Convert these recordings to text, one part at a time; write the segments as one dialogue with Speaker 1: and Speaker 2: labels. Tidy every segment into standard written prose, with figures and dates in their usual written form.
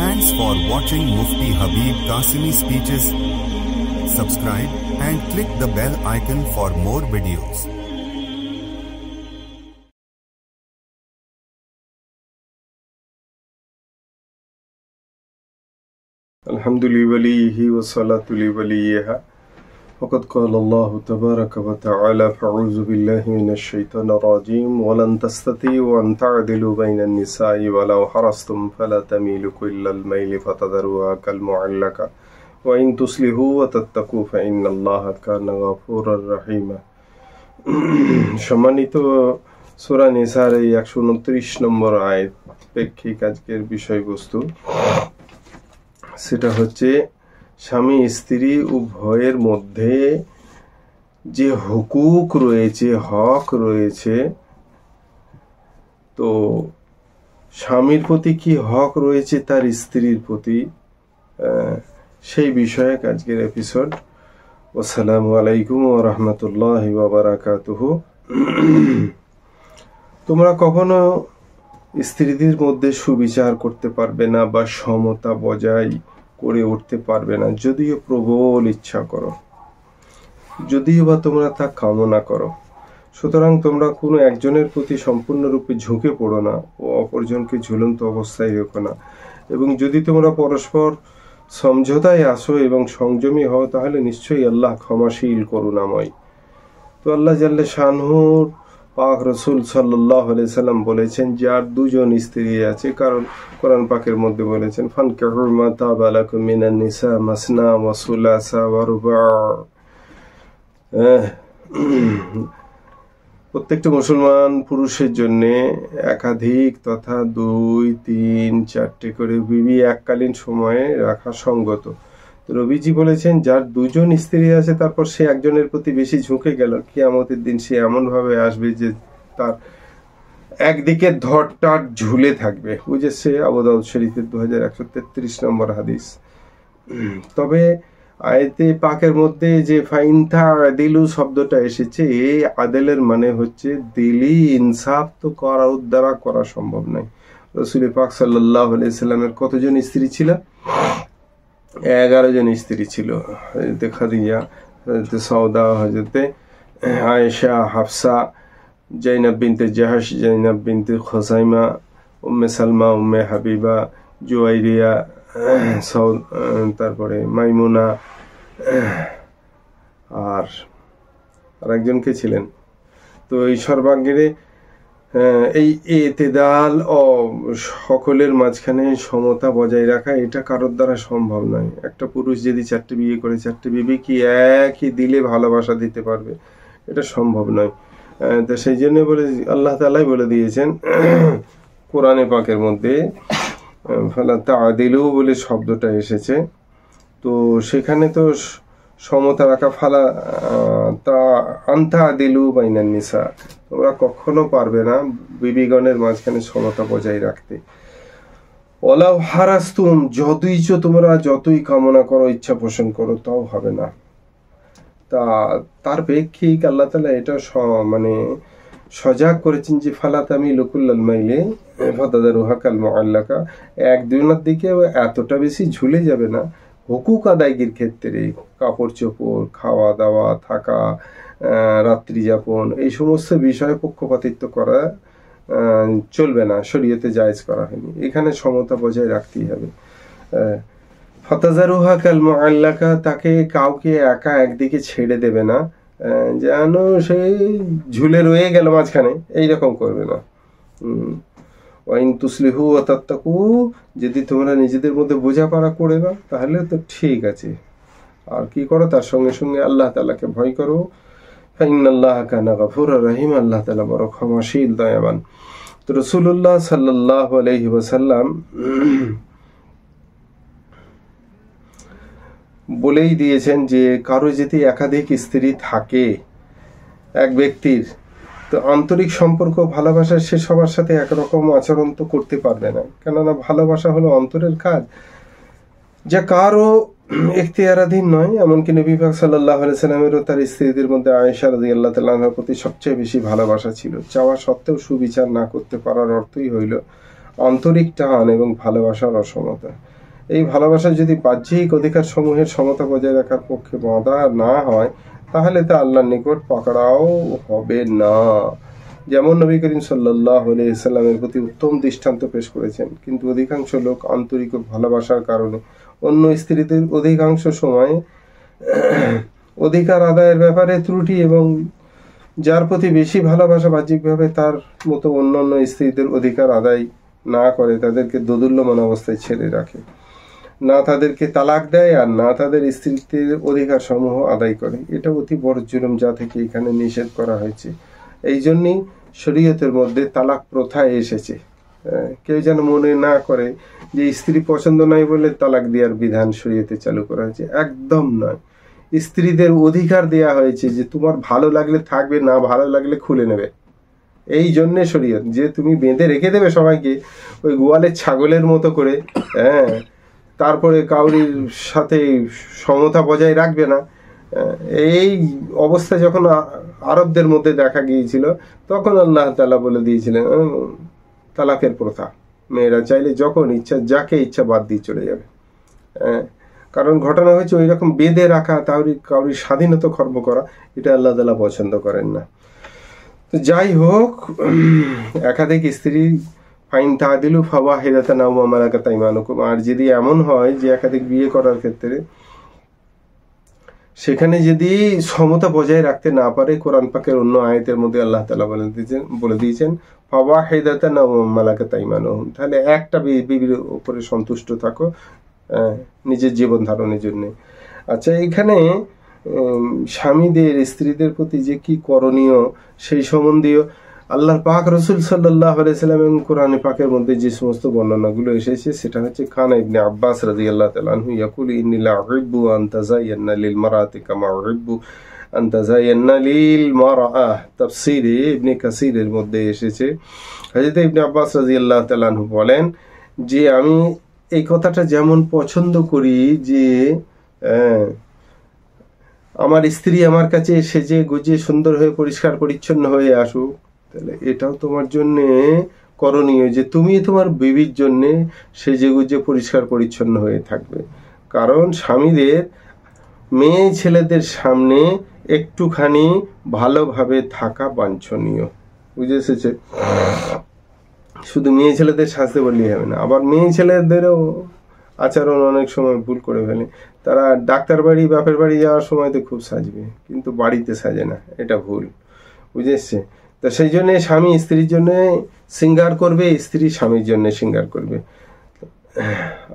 Speaker 1: Thanks for watching Mufti Habib Qasimi speeches. Subscribe and click the bell icon for more videos.
Speaker 2: Alhamdulillahi wa salatu li waliha. وقد قال الله تبارك وتعالى فأعوذ بالله من الشيطان الرجيم ولن تستطيعوا أن تعدلوا بين النساء ولو حرصتم فلا تميلوا كل الميل فتذروها كالمعلقة وإن تصلحوا وتتقوا فإن الله كان غفورا رحيما. সম্মানিত সূরা নিসার 129 নম্বর আয়াত প্রেক্ষিক আজকের বিষয়বস্তু সেটা হচ্ছে স্বামী স্ত্রী উভয়ের মধ্যে যে হুকুক রয়েছে, হক রয়েছে, তো স্বামীর প্রতি কি হক রয়েছে তার স্ত্রীর প্রতি, সেই বিষয়ে আজকের এপিসোড। আসসালামু আলাইকুম ওয়া রাহমাতুল্লাহি ওয়া বারাকাতুহু। তোমরা কখনো স্ত্রীদের মধ্যে সুবিচার করতে পারবে না বা সমতা বজায় করে উঠতে পারবে না যদিও প্রবল ইচ্ছা করো, যদিও বা তোমরা তা কামনা করো। সুতরাং তোমরা কোনো একজনের প্রতি সম্পূর্ণরূপে ঝুঁকে পড়ো না ও অপরজনকে ঝুলন্ত অবস্থায় রেখো না। এবং যদি তোমরা পরস্পর সমঝোতায় আসো এবং সংযমী হও তাহলে নিশ্চয়ই আল্লাহ ক্ষমাশীল করুণাময়। তো আল্লাহ জাল্লে শানহুর পাক রসুল সাল্লাল্লাহু আলাইহি সাল্লাম বলেছেন যার দুজন স্ত্রী আছে, কারণ কোরআন পাকের মধ্যে বলেছেন ফানকিহু মা তাবা লাকুম মিনান নিসা মাসনা ওয়া সুলাসা ওয়া রুবা। প্রত্যেকটা মুসলমান পুরুষের জন্য একাধিক তথা 2, 3, 4টে করে বিবি এককালীন সময়ে রাখা সঙ্গত। রবিজি বলেছেন যার দুজন স্ত্রী আছে তারপর সে একজনের প্রতি বেশি ঝুঁকে গেল, কিয়ামতের দিন সে এমন ভাবে আসবে যে তার একদিকে ধরটা ঝুলে থাকবে। বুঝেছে? আবু দাউদ শরীফের 2133 নম্বর হাদিস। তবে আয়াতে পাকের মধ্যে যে ফাইনথা আদিলু শব্দটা এসেছে, এই আদেলের মানে হচ্ছে দিলি ইনসাফ তো করার দ্বারা করা সম্ভব নয়। রাসূল পাক সাল্লাল্লাহু আলাইহি সাল্লামের কতজন স্ত্রী ছিল? 11 জন স্ত্রী ছিল। হযরত খাদিজা, হযরত সাউদা, হযরত আয়েশা, হাফসা, জাইনাব বিনতে জাহাশ, জাইনাব বিনতে খুসাইমা, উম্মে সালমা, উম্মে হাবিবা, জুয়াইরিয়া, তারপরে মাইমুনা, আর একজনকে ছিলেন। তো এই সর্বাঙ্গীরে এই এতেদাল ও সকলের মাঝখানে সমতা বজায় রাখা এটা কারোর দ্বারা সম্ভব নয়। একটা পুরুষ যদি 4টে বিয়ে করে 4টে বিবি কি একই দিলে ভালোবাসা দিতে পারবে? এটা সম্ভব নয়। তো সেই জন্য বলে আল্লাহ তাআলাই বলে দিয়েছেন কোরআনে পাকের মধ্যে ফালা তাআদিলু বলে শব্দটা এসেছে। তো সেখানে তো সমতা রাখা, ফালা তা আনতা আদিলু বাইনান নিসা, তোমরা কখনো পারবে না বিবিগণের মাঝখানে সমতা বজায় রাখতে। ওয়ালাউ হারাস্তুম, তোমরা যতই কামনা করো, ইচ্ছা পোষণ করো, তাও হবে না। তার প্রেক্ষিক আল্লাহ তাআলা এটা মানে সজাগ করেছেন যে ফালা তামিলু কুল্লাল মাইলি ফাতাযারুহা কাল মুআল্লাকা, এক দুইনার দিকে এতটা বেশি ঝুলে যাবে না। হুকুক আদায়ের ক্ষেত্রে কাপড় চোপড়, খাওয়া দাওয়া, থাকা, রাত্রি যাপন, এই সমস্ত বিষয়ে পক্ষপাতিত্ব করা চলবে না, শরীয়তে জায়েজ করা হয়নি। এখানে সমতা বজায় রাখতেই হবে। ফাতাযারুহা কাল মুআল্লাকা, তাকে কাউকে একা একদিকে ছেড়ে দেবে না, যেন সে ঝুলে রয়ে গেল মাঝখানে, এইরকম করবে না। ওয়াইন তুসলিহু ওয়া তাত্তাকু, যদি তোমরা নিজেদের মধ্যে বোঝাপড়া করে না তাহলে তো ঠিক আছে। আর কি করো? তার সঙ্গে সঙ্গে আল্লাহ তাআলাকে ভয় করো। ফাইনাল্লাহা কানা গফুরুর রহিম, আল্লাহ তাআলা বড় ক্ষমাশীল, দয়াবান। তো রাসূলুল্লাহ সাল্লাল্লাহু আলাইহি ওয়াসাল্লাম বলেই দিয়েছেন যে কারো যদি একাধিক স্ত্রী থাকে এক ব্যক্তির, তো আন্তরিক সম্পর্ক, ভালোবাসা, সে সবার সাথে একরকম আচরণ তো করতে পারবে না। কেননা ভালোবাসা হলো অন্তরের কাজ, যা কারো এখতিয়ারাধীন নয়। এমনকি নবী পাক সাল্লাল্লাহু আলাইহি সাল্লামেরও তার স্ত্রীদের মধ্যে আয়েশা রাদিয়াল্লাহু তাআলা আনহার প্রতি সবচেয়ে বেশি ভালোবাসা ছিল। চাওয়া সত্ত্বেও সুবিচার না করতে পারার অর্থই হইল আন্তরিক টান এবং ভালোবাসার অসমতা। এই ভালোবাসা যদি বাহ্যিক অধিকার সমূহের সমতা বজায় রাখার পক্ষে বাঁধা না হয় তাহলে তা আল্লাহর নিকট পাকড়াও হবে না। যেমন নবী করিম সাল্লাল্লাহু আলাইহি সাল্লামের প্রতি উত্তম দৃষ্টান্ত পেশ করেছেন, কিন্তু অধিকাংশ লোক আন্তরিক ভালোবাসার কারণে অন্য স্ত্রীদের অধিকাংশ সময় অধিকার আদায়ের ব্যাপারে ত্রুটি এবং যার প্রতি বেশি ভালোবাসা বাহ্যিকভাবে তার মতো অন্যান্য স্ত্রীদের অধিকার আদায় না করে তাদেরকে দোদুল্যমান অবস্থায় ছেড়ে রাখে, না তাদেরকে তালাক দেয় আর না তাদের স্ত্রীদের অধিকার সমূহ আদায় করে। এটা অতি বড় জুলুম, যা থেকে এখানে নিষেধ করা হয়েছে। এই জন্যই শরীয়তের মধ্যে তালাক প্রথা এসেছে। কেউ যেন মনে না করে যে স্ত্রী পছন্দ নয় বলে তালাক দেওয়ার বিধান শরীয়তে চালু করা হয়েছে, একদম নয়। স্ত্রীদের অধিকার দেয়া হয়েছে যে তোমার ভালো লাগলে থাকবে, না ভালো লাগলে খুলে নেবে। এই জন্যে শরীয়ত যে তুমি বেঁধে রেখে দেবে সবাইকে ওই গোয়ালের ছাগলের মতো করে, তারপরে কাউরির সাথে সমতা বজায় রাখবে না। এই অবস্থা যখন আরবদের মধ্যে দেখা গিয়েছিল তখন আল্লাহ তাআলা বলে দিয়েছিলেন তালাকের প্রথা, মেয়েরা চাইলে যখন ইচ্ছা যাকে ইচ্ছা বাদ দিয়ে চলে যাবে। কারণ ঘটনা হয়েছে ওই রকম বেঁধে রাখা, কাউরির স্বাধীনতা খর্ব করা, এটা আল্লাহ তাআলা পছন্দ করেন না। তো যাই হোক, একাধিক স্ত্রী ফাইন তাদিলু ফাওয়াহিদাতান আও মা মালাকাত আইমানুকুম, আর যদি এমন হয় যে একাধিক বিয়ে করার ক্ষেত্রে সেখানে যদি সমতা বজায় রাখতে না পারে, কোরআন পাকের অন্য আয়াতের মধ্যে আল্লাহ তাআলা বলে দিয়েছেন ফাওয়াহিদাতান আও মা মালাকাত আইমানুহুম, তাহলে একটা বিবির উপরে সন্তুষ্ট থাকো নিজের জীবন ধারণের জন্য। আচ্ছা, এখানে স্বামীদের স্ত্রীদের প্রতি যে কি করণীয় সেই সম্বন্ধীয় আল্লাহর পাক রাসূল সাল্লাল্লাহু আলাইহি সাল্লাম এবং কোরআন পাকের মধ্যে যে সমস্ত বর্ণনাগুলো এসেছে সেটা হচ্ছে কানা ইবনে আব্বাস রাদিয়াল্লাহু তাআলা আনহু ইয়াকুলু ইন্নী লা উহিব্বু আন তাযায়্যানা লিল মারাতি কামা উহিব্বু আন তাযায়্যানা লিল মারআহ। তাফসীরে ইবনে কাসীরের মধ্যে এসেছে, হযরত ইবনে আব্বাস রাদিয়াল্লাহু তাআলা আনহু বলেন যে আমি এই কথাটা যেমন পছন্দ করি যে আমার স্ত্রী আমার কাছে সেজে গুজে সুন্দর হয়ে পরিষ্কার পরিচ্ছন্ন হয়ে আসুক, তাহলে এটাও তোমার জন্যে করণীয় যে তুমি তোমার বিবির জন্যে সেজে গুজে পরিষ্কার পরিচ্ছন্ন হয়ে থাকবে। কারণ স্বামীদের মেয়ে ছেলেদের সামনে একটুখানি ভালোভাবে থাকা বাঞ্ছনীয়। বুঝে এসেছে? শুধু মেয়ে ছেলেদের সাজতে বললেই হবে না, আবার মেয়ে ছেলেদেরও আচরণ অনেক সময় ভুল করে ফেলে। তারা ডাক্তার বাড়ি বাপের বাড়ি যাওয়ার সময় তো খুব সাজবে, কিন্তু বাড়িতে সাজে না, এটা ভুল। বুঝে এসছে? তো সেই জন্যে স্বামী স্ত্রীর জন্য শৃঙ্গার করবে, স্ত্রী স্বামীর জন্য শৃঙ্গার করবে।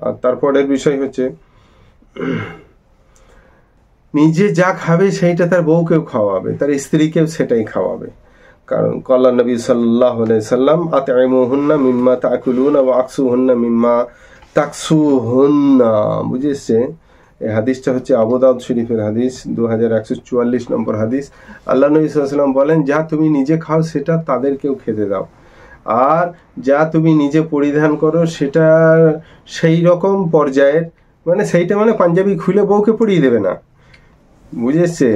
Speaker 2: আর তারপরের বিষয় হচ্ছে নিজে যা খাবে সেইটা তার বউকেও খাওয়াবে, তার স্ত্রীকেও সেটাই খাওয়াবে। কারণ কল্লা নবী সাল্লাল্লাহু আলাইহি সাল্লাম আতঈমুহুন্না মিম্মা তাকুলুনা ওয়া আকসুহুন্না মিম্মা তাকসুহুন্না। বুঝেছে? এই হাদিসটা হচ্ছে আবু দাউদ শরীফের হাদিস, 2144 নম্বর হাদিস। আল্লাহ নবী সাল্লাল্লাহু আলাইহি সাল্লাম বলেন, যা তুমি নিজে খাও সেটা তাদেরকেও খেতে দাও, আর যা তুমি নিজে পরিধান করো সেটা সেই রকম পর্যায়ের, মানে সেইটা মানে পাঞ্জাবি খুলে বউকে পরিয়ে দেবে না। বুঝেছে?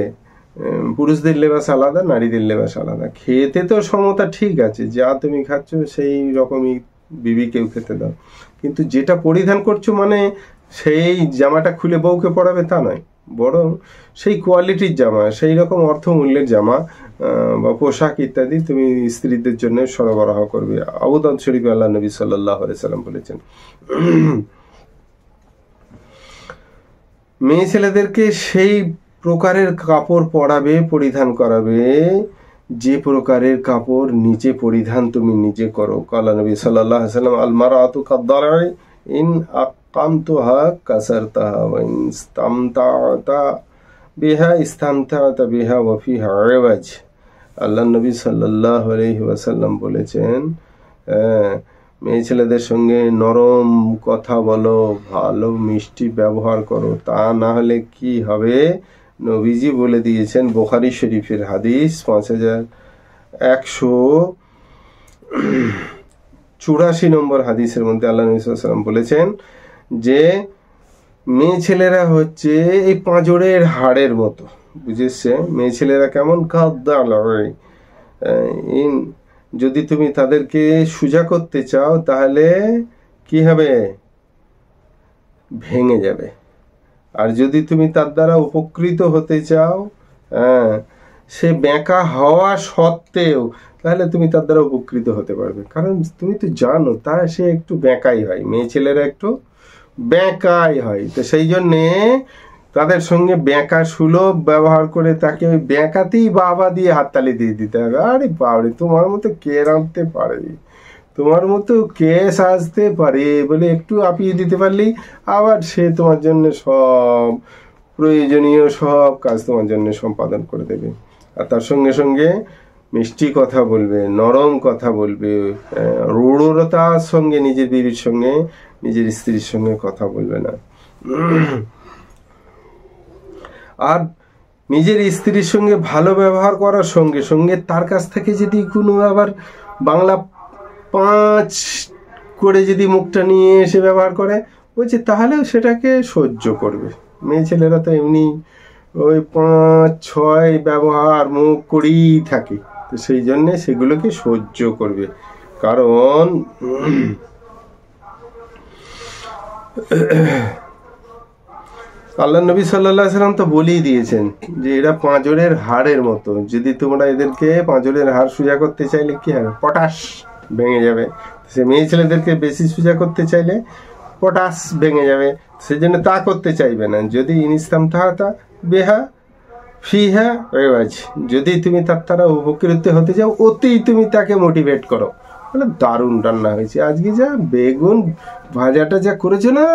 Speaker 2: পুরুষদের লেবাস আলাদা, নারীদের লেবাস আলাদা। খেতে তো সমতা ঠিক আছে, যা তুমি খাচ্ছ সেই রকমই বিবিকেও খেতে দাও, কিন্তু যেটা পরিধান করছো মানে সেই জামাটা খুলে বউকে পরাবে তা নয়, বরং সেই কোয়ালিটির জামা, সেই রকম অর্থমূল্যের জামা বা পোশাক ইত্যাদি তুমি স্ত্রীদের জন্য সরবরাহ করবে। আবু দাউদ শরীফে আল্লাহ নবী সাল্লাল্লাহু আলাইহি সাল্লাম বলেছেন। মেয়ে ছেলেদেরকে সেই প্রকারের কাপড় পরাবে, পরিধান করাবে যে প্রকারের কাপড় নিজে পরিধান তুমি নিজে করো। কালা নবী সাল্লাল্লাহু আলাইহি সাল্লাম আল মারাতু কাদ-দারঈ ইন আকামতুহা কাসারতাহা ওয়া ইন ইসতামতা'তা বিহা ইসতামতা'তা বিহা ওয়া ফিহা ইওয়াজ। আল্লাহ নবী সাল্লাল্লাহু আলাইহি ওয়াসাল্লাম বলেছেন, মেয়ে ছেলেদের সঙ্গে নরম কথা বলো, ভালো মিষ্টি ব্যবহার করো, তা না হলে কি হবে? নবীজি বলে দিয়েছেন, বুখারী শরীফের হাদিস 5184 নম্বর হাদিসের মধ্যে আল্লাহ নবী সাল্লাল্লাহু আলাইহি ওয়াসাল্লাম বলেছেন যে মেয়ে ছেলেরা হচ্ছে এই পাঁজরের হাড়ের মতো। বুঝেছে? মেয়ে ছেলেরা কেমন? কাদ-দারঈ ইন যদি তুমি তাদেরকে সোজা করতে চাও তাহলে কি হবে, ভেঙে যাবে। আর যদি তুমি তার দ্বারা উপকৃত হতে চাও, সে বেঁকা হওয়া সত্ত্বেও, তাহলে তুমি তার দ্বারা উপকৃত হতে পারবে। কারণ তুমি তো জানো সে একটু বেঁকাই হয়, মেয়ে ছেলেরা একটু বেঁকাই হয়। তো সেই জন্যে তাদের সঙ্গে বেঁকা সুলভ ব্যবহার করে তাকে ওই বেঁকাতেই বাবা দিয়ে হাততালি দিয়ে দিতে হবে। আরে বাবরে, তোমার মতো কে রাঁধতে পারে, তোমার মতো কে সাজতে পারে বলে একটু আপিয়ে দিতে পারলেই আবার সে তোমার জন্য সব প্রয়োজনীয় সব কাজ তোমার জন্য সম্পাদন করে দেবে। আর তার সঙ্গে সঙ্গে মিষ্টি কথা বলবে, নরম কথা বলবে, রূঢ়তার সঙ্গে নিজের বিবির সঙ্গে, নিজের স্ত্রীর সঙ্গে কথা বলবে না। আর নিজের স্ত্রীর সঙ্গে ভালো ব্যবহার করার সঙ্গে সঙ্গে তার কাছ থেকে যদি কোনো আবার বাংলা 5 করে যদি মুখটা নিয়ে এসে ব্যবহার করে, বলছে তাহলেও সেটাকে সহ্য করবে। মেয়ে ছেলেরা তো এমনি ওই 5-6 ব্যবহার মুখ করেই থাকে, তো সেই জন্যে সেগুলোকে সহ্য করবে। কারণ আল্লাহ নবী সাল্লাল্লাহু আলাইহি সাল্লাম তো বলেই দিয়েছেন যে এরা পাঁজরের হাড়ের মতো, যদি তোমরা এদেরকে পাঁজরের হাড় সোজা করতে চাইলে কি হবে, পটাশ ভেঙে যাবে। সে মেয়ে ছেলেদেরকে বেশি সোজা করতে চাইলে পটাশ ভেঙে যাবে, সেজন্য তা করতে চাইবে না। যদি ইনস্তাম তাহাতা বেহা ফিহা রেওয়াজ, যদি তুমি তার দ্বারা উপকৃত হতে চাও, অতেই তুমি তাকে মোটিভেট করো। মানে দারুণ রান্না হয়েছে আজকে, যা বেগুন ভাজাটা যা করেছে না,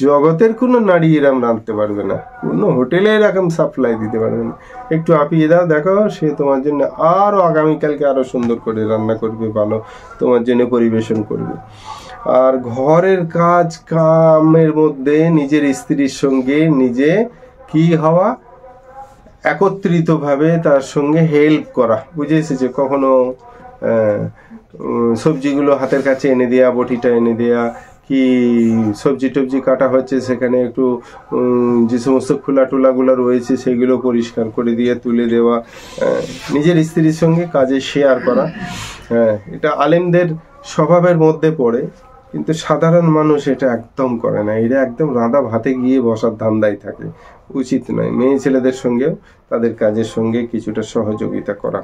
Speaker 2: জগতের কোনো নারী এরকম রাঁধতে পারবে না, কোনো হোটেলে এরকম সাপ্লাই দিতে পারবে না। একটু আপিয়ে দাও, দেখো সে তোমার জন্য আরো আগামীকালকে আরো সুন্দর করে রান্না করবে, ভালো তোমার জন্য পরিবেশন করবে। আর ঘরের কাজ কামের মধ্যে নিজের স্ত্রীর সঙ্গে নিজে কি হওয়া, একত্রিতভাবে তার সঙ্গে হেল্প করা। বুঝে এসেছে? কখনো সবজিগুলো হাতের কাছে এনে দেয়া, বটিটা এনে দেয়া, কি সবজি টবজি কাটা হচ্ছে সেখানে একটু যে সমস্ত খোলা টোলাগুলো রয়েছে সেগুলো পরিষ্কার করে দিয়ে তুলে দেওয়া, নিজের স্ত্রীর সঙ্গে কাজে শেয়ার করা। এটা আলেমদের স্বভাবের মধ্যে পড়ে, কিন্তু সাধারণ মানুষ এটা একদম করে না। এরা একদম রাঁধা ভাতে গিয়ে বসার ধান্দায় থাকে, উচিত নয়। মেয়ে ছেলেদের সঙ্গেও তাদের কাজের সঙ্গে কিছুটা সহযোগিতা করা।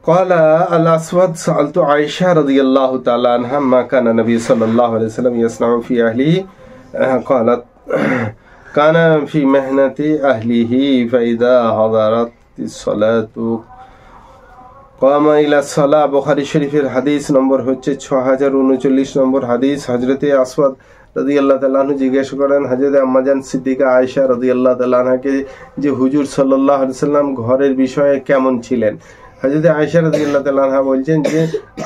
Speaker 2: قال الأسود سألت عائشة رضي الله تعالى عنها ما كان النبي صلى الله عليه وسلم يصنع في أهله، قالت كان في مهنة أهله فإذا حضرت الصلاة قام إلى الصلاة। বুখারী শরীফের হাদিস নম্বর হচ্ছে 6039 নম্বর হাদিস। হযরতে আসওয়াদ রাদিয়াল্লাহু তাআলা আনহু জিজ্ঞেস করেন হযরত আম্মাজান সিদ্দিকা আয়েশা রাদিয়াল্লাহু তাআলা আনহাকে যে হুজুর সাল্লাল্লাহু আলাইহি সাল্লাম ঘরের বিষয়ে কেমন ছিলেন। হযরত আয়েশা রাদিয়াল্লাহু তাআলা আনহা বলছেন যে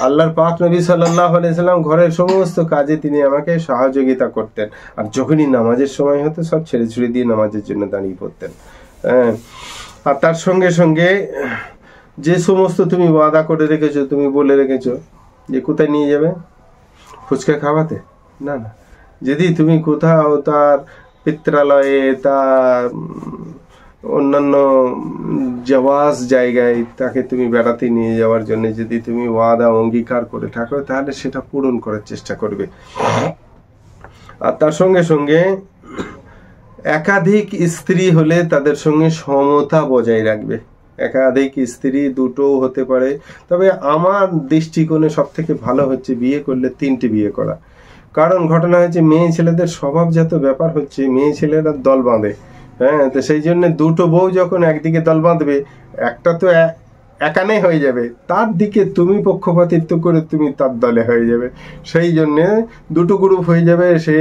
Speaker 2: আল্লাহর পাক নবী সাল্লাল্লাহু আলাইহি সাল্লাম ঘরের সমস্ত কাজে তিনি আমাকে সহযোগিতা করতেন, আর যখনই নামাজের সময় হতো সব ছেড়ে ছুড়ে দিয়ে নামাজের জন্য দাঁড়িয়ে পড়তেন। আর তার সঙ্গে সঙ্গে যে সমস্ত তুমি ওয়াদা করে রেখেছো, তুমি বলে রেখেছো যে কোথায় নিয়ে যাবে, ফুচকা খাওয়াতে, না না, যদি তুমি কোথাও তার পিত্রালয়ে, তার অন্যান্য জওয়াজ জায়গায় তাকে তুমি বেড়াতে নিয়ে যাওয়ার জন্য যদি তুমি ওয়াদা অঙ্গীকার করে থাকো, তাহলে সেটা পূরণ করার চেষ্টা করবে। আর তার সঙ্গে সঙ্গে একাধিক স্ত্রী হলে তাদের সঙ্গে সমতা বজায় রাখবে। একাধিক স্ত্রী দুটোও হতে পারে, তবে আমার দৃষ্টিকোণে সব থেকে ভালো হচ্ছে বিয়ে করলে 3টে বিয়ে করা। কারণ ঘটনা হচ্ছে মেয়ে ছেলেদের স্বভাবজাত ব্যাপার হচ্ছে মেয়ে ছেলেরা দল বাঁধে। তো সেই জন্য দুটো বউ যখন একদিকে দল বাঁধবে, একটা তো একানে হয়ে যাবে, তার দিকে তুমি পক্ষপাতিত্ব করে তুমি তার দলে হয়ে যাবে। সেই জন্যে দুটো গ্রুপ হয়ে যাবে। সে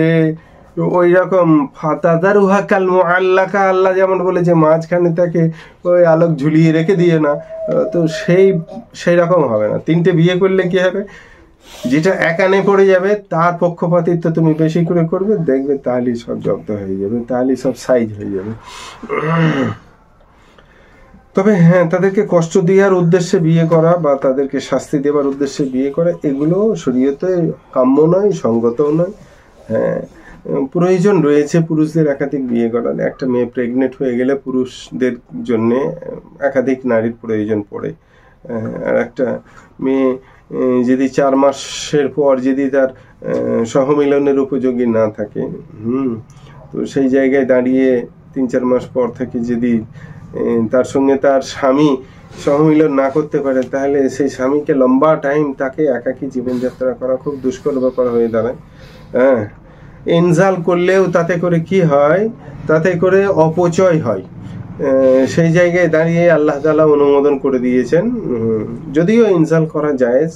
Speaker 2: ওই রকম ফাতাদারুহা কাল মুআল্লাকা, আল্লাহ যেমন বলেছে মাঝখানে তাকে ওই আলোক ঝুলিয়ে রেখে দিয়ে না, তো সেই রকম হবে না। 3টে বিয়ে করলে কি হবে, যেটা একানে পড়ে যাবে তার পক্ষপাতিত্ব তুমি বেশি করে করবে, দেখবে তাহলেই সব জব্দ হয়ে যাবে, তাহলেই সব সাইজ হয়ে যাবে। তবে হ্যাঁ, তাদেরকে কষ্ট দেওয়ার উদ্দেশ্যে বিয়ে করা বা তাদেরকে শাস্তি দেওয়ার উদ্দেশ্যে বিয়ে করা, এগুলো শরীয়তে কাম্য নয়, সঙ্গতও নয়। হ্যাঁ, প্রয়োজন রয়েছে পুরুষদের একাধিক বিয়ে করার। একটা মেয়ে প্রেগনেন্ট হয়ে গেলে পুরুষদের জন্য একাধিক নারীর প্রয়োজন পড়ে। আর একটা মেয়ে যদি 4 মাসের পর যদি তার সহমিলনের উপযোগী না থাকে, তো সেই জায়গায় দাঁড়িয়ে 3-4 মাস পর থেকে যদি তার সঙ্গে তার স্বামী সহমিলন না করতে পারে, তাহলে সেই স্বামীকে লম্বা টাইম তাকে একাকী জীবনযাত্রা করা খুব দুষ্কর ব্যাপার হয়ে দাঁড়ায়। হ্যাঁ, ইনজাল করলেও তাতে করে কি হয়, তাতে করে অপচয় হয়। সেই জায়গায় দাঁড়িয়ে আল্লাহ তাআলা অনুমোদন করে দিয়েছেন, যদিও ইনজাল করা জায়েজ,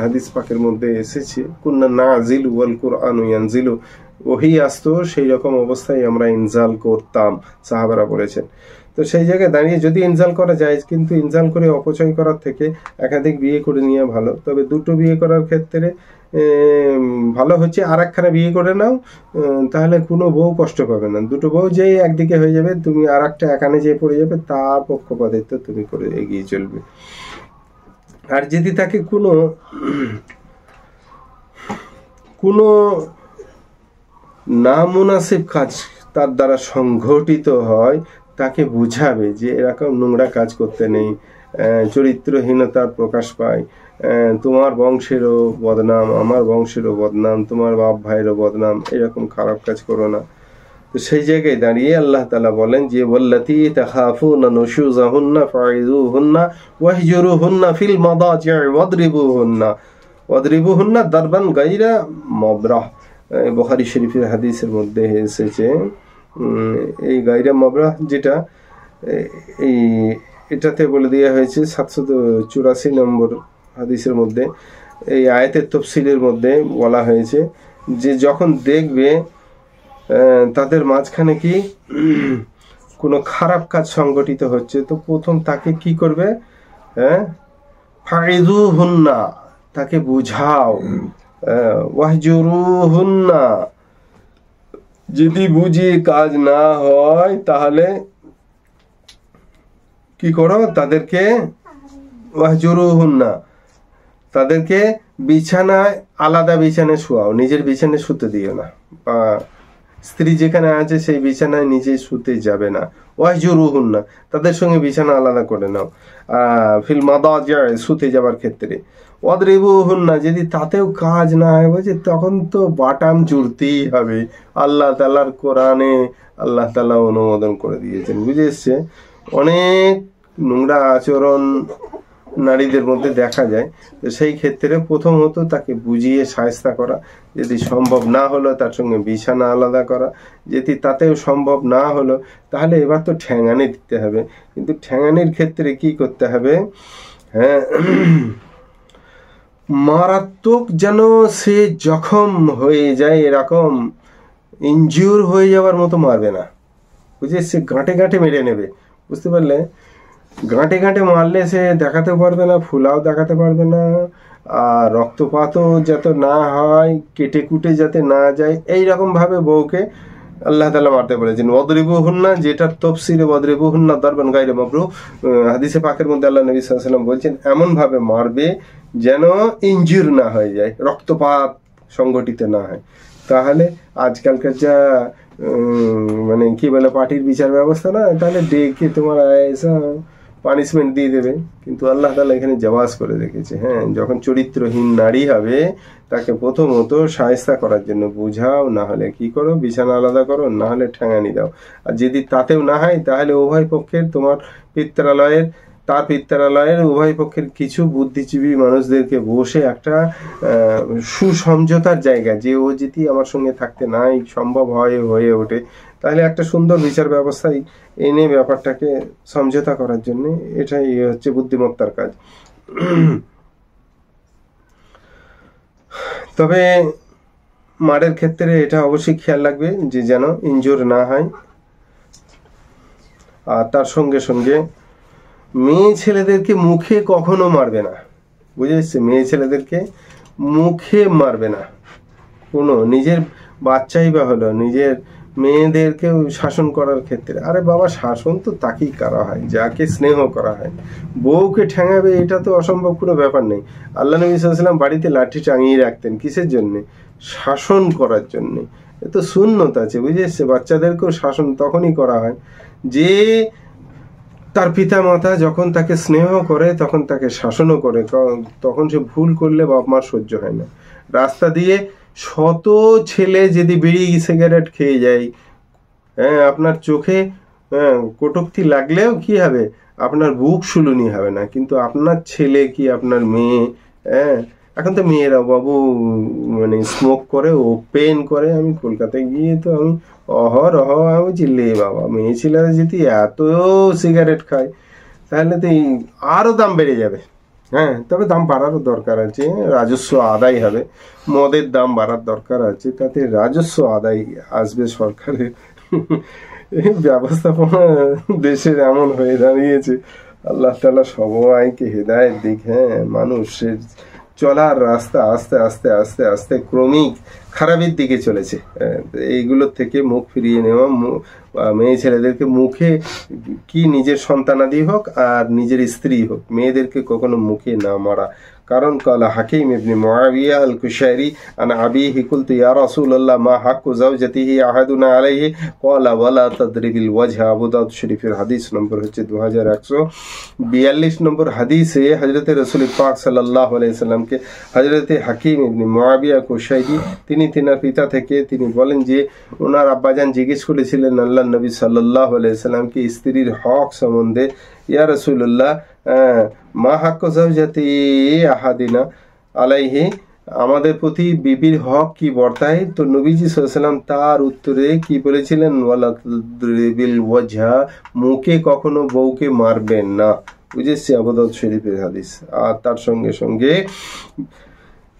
Speaker 2: হাদিস পাকের মধ্যে এসেছে কুন্না নাজিলু ওয়াল কুরআনু ইয়ানজিলু, ওহী আসতো সেই রকম অবস্থায় আমরা ইনজাল করতাম, সাহাবারা বলেছেন। তো সেই জায়গায় দাঁড়িয়ে যদি ইনজাল করা যায়, কিন্তু ইনজাল করে অপচয় করার থেকে একাধিক বিয়ে করে নিয়ে ভালো। তবে দুটো বিয়ে করার ক্ষেত্রে ভালো হচ্ছে আর একখানা বিয়ে করে নাও, তাহলে কোনো বউ কষ্ট পাবে না। দুটো বউ যেই একদিকে হয়ে যাবে, তুমি আর একটা এখানে যেয়ে পড়ে যাবে, তার পক্ষপাতিত্ব তুমি করে এগিয়ে চলবে। আর যদি তাকে কোনো নামুনাসিব কাজ তার দ্বারা সংঘটিত হয়, তাকে বুঝাবে যে এরকম নোংরা কাজ করতে নেই, চরিত্রহীনতার প্রকাশ পায়, তোমার বংশেরও বদনাম, আমার বংশেরও বদনাম, তোমার বাপ ভাইয়েরও বদনাম, এরকম খারাপ কাজ করো না। তো সেই জায়গায় দাঁড়িয়ে আল্লাহ তাআলা বলেন যে ওয়াল্লাতী তাখাফুনা নুশুযাহুন্না ফাইযুহুন্না ওয়াহজুরুহুন্না ফিল মাদাজি'i ওয়াদরিবুহুন্না দারবান গায়রা মাবরাহ। বুখারী শরীফের হাদিসের মধ্যে এসেছে এই গায়রা মাবরাহ, যেটা এটাতে বলে দেওয়া হয়েছে 784 নম্বর হাদিসের মধ্যে। এই আয়াতের তাফসীরের মধ্যে বলা হয়েছে যে যখন দেখবে তাদের মাঝখানে কি কোনো খারাপ কাজ সংগঠিত হচ্ছে, তো প্রথম তাকে কি করবে, ফাইযুহুন্না, তাকে বুঝাও, ওয়াহজুরুহুন্না, যদি বুঝিয়ে কাজ না হয় তাহলে কি করো, তাদেরকে ওয়াহজুরুহুন্না, তাদেরকে বিছানায় আলাদা বিছানায় শোয়াও, নিজের বিছানায় শুতে দিও না, বা স্ত্রী যেখানে আছে সেই বিছানায় নিজে শুতে যাবে না। ওয়াহজুরুহুন্না, তাদের সঙ্গে বিছানা আলাদা করে নাও ফিল মাদাজি', শুতে যাবার ক্ষেত্রে। ওয়াদরিবুহুন্না, যদি তাতেও কাজ না হয়, বলছে তখন তো বাটাম জুড়তেই হবে। আল্লাহ তাআলার কোরআনে আল্লাহ তাআলা অনুমোদন করে দিয়েছেন, বুঝে এসছে। অনেক নোংরা আচরণ নারীদের মধ্যে দেখা যায়, তো সেই ক্ষেত্রে প্রথমত তাকে বুঝিয়ে শায়েস্তা করা, যদি সম্ভব না হলো তার সঙ্গে বিছানা আলাদা করা, যদি তাতেও সম্ভব না হলো তাহলে এবার তো ঠ্যাঙানি দিতে হবে। কিন্তু ঠ্যাঙানির ক্ষেত্রে কি করতে হবে, মারাত্মক যেন সে জখম হয়ে যায়, এরকম ইনজিউর হয়ে যাওয়ার মতো মারবে না, বুঝে সে গাঁটে গাঁটে মেরে নেবে, বুঝতে পারলে। গাঁটে গাঁটে মারলে সে দেখাতে পারবে না, ফুলাও দেখাতে পারবে না, আর রক্তপাতও যাতে না হয়, কেটে কুটে যাতে না যায়, এইরকম ভাবে বউকে আল্লাহ তাআলা মারতে বলেছেন। ওয়াদরিবুহুন্না, যেটা তাফসীরে ওয়াদরিবুহুন্না দারবান গায়রা মাবরুহ, হাদিসে পাকের মধ্যে আল্লাহ নবী সাল্লাল্লাহু আলাইহি ওয়াসাল্লাম বলছেন এমন ভাবে মারবে যেন ইনজিউর না হয়ে যায়, রক্তপাত সংগঠিত না হয়। তাহলে আজকালকার যা মানে কি বলে পার্টির বিচার ব্যবস্থা না, তাহলে ডেকে তোমার আয়েসা পানিশমেন্ট দিয়ে দেবে। কিন্তু আল্লাহ তাআলা এখানে জাওয়াজ করে রেখেছে। যখন চরিত্রহীন নারী হবে তাকে প্রথমত শায়েস্তা করার জন্য বুঝাও, না হলে কি করো, বিছানা আলাদা করো, না হলে ঠ্যাঙানি দাও। আর যদি তাতেও না হয় তাহলে উভয় পক্ষের, তোমার পিত্রালয়ের, তার পিত্রালয়ের উভয় পক্ষের কিছু বুদ্ধিজীবী মানুষদেরকে বসে একটা সুসমঝোতার জায়গা, যে ও যদি আমার সঙ্গে থাকতে নাই সম্ভব হয়ে ওঠে, তাহলে একটা সুন্দর বিচার ব্যবস্থায় এনে ব্যাপারটাকে সমঝোতা করার জন্য, এটাই হচ্ছে বুদ্ধিমত্তার কাজ। তবে মারের ক্ষেত্রে এটা অবশ্যই খেয়াল রাখবে যে যেন ইনজুর না হয়। আর তার সঙ্গে সঙ্গে মেয়ে ছেলেদেরকে মুখে কখনো মারবে না, বুঝে এসছে, মেয়ে ছেলেদেরকে মুখে মারবে না কোনো, নিজের বাচ্চাই বা হলো, নিজের মেয়েদেরকেও শাসন করার ক্ষেত্রে, আরে বাবা শাসন তো তাকেই করা হয় যাকে স্নেহ করা হয়। বউকে ঠ্যাঙাবে এটা তো অসম্ভব কোনো ব্যাপার নেই। আল্লাহ নবী সাল্লাল্লাহু আলাইহি ওয়াসাল্লাম বাড়িতে লাঠি টাঙিয়ে রাখতেন, কিসের জন্যে, শাসন করার জন্যে। এ তো সুন্নত আছে, বুঝে এসছে। বাচ্চাদেরকেও শাসন তখনই করা হয় যে তার পিতা মাতা যখন তাকে স্নেহ করে তখন তাকে শাসনও করে, তখন সে ভুল করলে বাপ মার সহ্য হয় না। রাস্তা দিয়ে শত ছেলে যদি বিড়ি সিগারেট খেয়ে যায়, হ্যাঁ, আপনার চোখে কটূক্তি লাগলেও কি হবে, আপনার বুক শুলুনি হবে না। কিন্তু আপনার ছেলে কি আপনার মেয়ে, হ্যাঁ, এখন তো মেয়েরা বাবু মানে স্মোক করে, ওপেন করে। আমি কলকাতায় গিয়ে তো আমি অহরহ আমি চিল্লি, বাবা মেয়ে ছেলেরা যদি এত সিগারেট খায় তাহলে তো আরও দাম বেড়ে যাবে। হ্যাঁ, তবে দাম বাড়ারও দরকার আছে, রাজস্ব আদায় হবে। মদের দাম বাড়ার দরকার আছে, তাতে রাজস্ব আদায় আসবে সরকারের। এই ব্যবস্থাপনা দেশের এমন হয়ে দাঁড়িয়েছে, আল্লাহ তাআলা সবাইকে হেদায়েত দিক। হ্যাঁ, মানুষের চলার রাস্তা আস্তে আস্তে আস্তে আস্তে ক্রমিক খারাপের দিকে চলেছে। এইগুলোর থেকে মুখ ফিরিয়ে নেওয়া, মেয়ে ছেলেদেরকে মুখে কি নিজের সন্তানাদি হোক আর নিজের স্ত্রী হোক, মেয়েদেরকে কখনো মুখে না মারা। কারণ কালা হাকিম ইবনে মুআবিয়া আল কুশাইরি আন আবিহি কুলতু ইয়া রাসূলুল্লাহ মা হাক্কু যাওজাতিহি আহাদুনা আলাইহি ক্বালা ওয়ালা তাদরিবিল ওয়াজহা। আবু দাউদ শরীফের হাদিস নম্বর হচ্ছে 2142 নম্বর হাদিসে হযরত রাসূল পাক সাল্লাল্লাহু আলাইহি সাল্লামকে হযরত হাকিম ইবনে মুআবিয়া কুশাইরি তিনি তিনার পিতা থেকে তিনি বলেন যে ওনার আব্বাজান জিজ্ঞেস করেছিলেন আল্লাহর নবী সাল্লাল্লাহু আলাইহি সাল্লামকে স্ত্রীর হক সম্বন্ধে, ইয়া রাসূলুল্লাহ মা হাক্কু যাওজাতি আহাদিনা আলাইহি, আমাদের প্রতি বিবির হক কি বর্তায়? তো নবীজি সাল্লাল্লাহু আলাইহি সাল্লাম তার উত্তরে কি বলেছিলেন, ওয়ালা তাদরিবিল ওয়াজহা, মুখে কখনো বউকে মারবেন না। বুঝেছি, আবু দাউদ শরীফের হাদিস। আর তার সঙ্গে সঙ্গে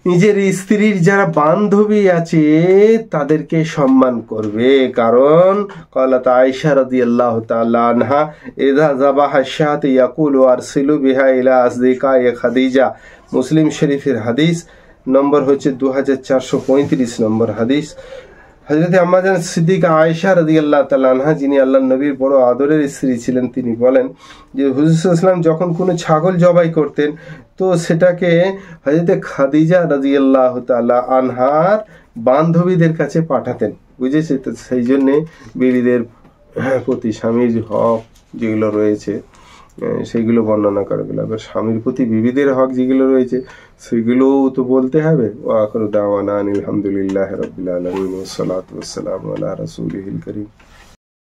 Speaker 2: নিজের স্ত্রীর যারা বান্ধবী আছে তাদেরকে সম্মান করবে। কারণ ক্বালাত আয়েশা রাদিয়াল্লাহু তাআলা আনহা ইযা যাবাহা শাত ইয়াকুলু আরসিলু বিহা ইলা আসদিকায়ে খাদিজা। মুসলিম শরীফের হাদিস নম্বর হচ্ছে 2435 নম্বর হাদিস। হযরত আম্মা জান সিদ্দিকা আয়েশা রাদিয়াল্লাহু তাআলা আনহা, যিনি আল্লাহর নবীর বড় আদরের স্ত্রী ছিলেন, তিনি বলেন যে হুজুর সাল্লাল্লাহু আলাইহি ওয়াসাল্লাম যখন কোনো ছাগল জবাই করতেন তো সেটাকে হযরত খাদিজা রাদিয়াল্লাহু তাআলা আনহার বান্ধবীদের কাছে পাঠাতেন। বুঝেছে? তো সেই জন্যে বিবিদের প্রতি স্বামীর হক যেগুলো রয়েছে সেগুলো বর্ণনা করা গেল। আবার স্বামীর প্রতি বিবিদের হক যেগুলো রয়েছে সেগুলোও তো বলতে হবে। ওয়া আখিরু দাওয়ানা আনিল হামদুলিল্লাহি রাব্বিল আলামিন ওয়া সলাতু ওয়াস সালামু আলা রাসূলিল কারীম।